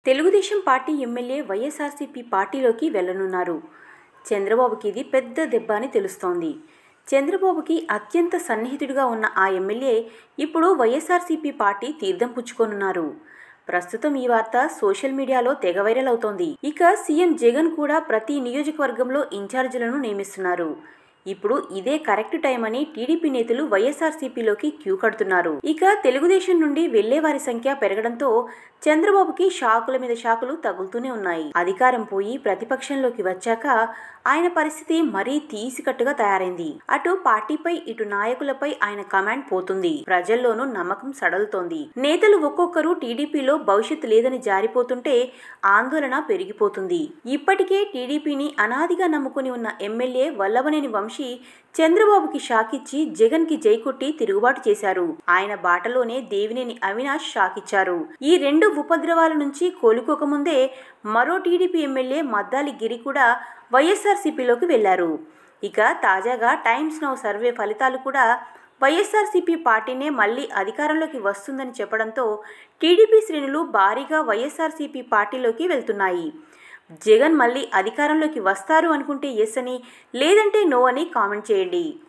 Telugu Desam party MLA YSRCP పార్టీలోకి వెళ్లనున్నారు. చంద్రబాబుకి ఇది పెద్ద దెబ్బ అని తెలుస్తోంది. చంద్రబాబుకి అత్యంత సన్నిహితుడిగా ఉన్న ఆ ఎమ్మెల్యే ఇప్పుడు వైఎస్ఆర్సీపీ పార్టీ తీర్థం పుచ్చుకోనున్నారు. ప్రస్తుతం ఈ వార్త సోషల్ మీడియాలో తెగ వైరల్ అవుతోంది. ఇక సీఎం జగన్ కూడా ప్రతి నియోజకవర్గంలో ఇన్ఛార్జీలను నియమిస్తున్నారు. ఇప్పుడు ఇదే కరెక్ట్ టైం అని టీడీపీ నేతలు వైఎస్ఆర్సీపీలోకి క్యూ కడుతున్నారు. ఇక తెలుగుదేశం నుండి వెళ్లే వారి సంఖ్య పెరగడంతో చంద్రబాబుకి షాకుల మీద షాకులు తగులుతూనే ఉన్నాయి. అధికారం పోయి ప్రతిపక్షంలోకి వచ్చాక ఆయన పరిస్థితి మరీ తీసికట్టుగా తయారైంది. అటు పార్టీపై ఇటు నాయకులపై ఆయన కమాండ్ పోతుంది. ప్రజల్లోనూ నమ్మకం సడలుతోంది. నేతలు ఒక్కొక్కరు టీడీపీలో భవిష్యత్తు లేదని జారిపోతుంటే ఆందోళన పెరిగిపోతుంది. ఇప్పటికే టీడీపీని అనాదిగా నమ్ముకుని ఉన్న ఎమ్మెల్యే వల్లభనేని వంశీ చంద్రబాబుకి షాకిచ్చి జగన్ కి జైకొట్టి తిరుగుబాటు చేశారు. ఆయన బాటలోనే దేవినేని అవినాష్ షాకిచ్చారు. ఈ రెండు ఉపద్రవాల నుంచి కోలుకోకముందే మరో టీడీపీ ఎమ్మెల్యే మద్దాలి గిరి కూడా వైఎస్ఆర్సీపీలోకి వెళ్లారు. ఇక తాజాగా టైమ్స్ నౌ సర్వే ఫలితాలు కూడా వైఎస్ఆర్సీపీ పార్టీనే మళ్లీ అధికారంలోకి వస్తుందని చెప్పడంతో టీడీపీ శ్రేణులు భారీగా వైఎస్ఆర్సీపీ పార్టీలోకి వెళ్తున్నాయి. జగన్ మళ్లీ అధికారంలోకి వస్తారు అనుకుంటే ఎస్ అని, లేదంటే నో అని కామెంట్ చేయండి.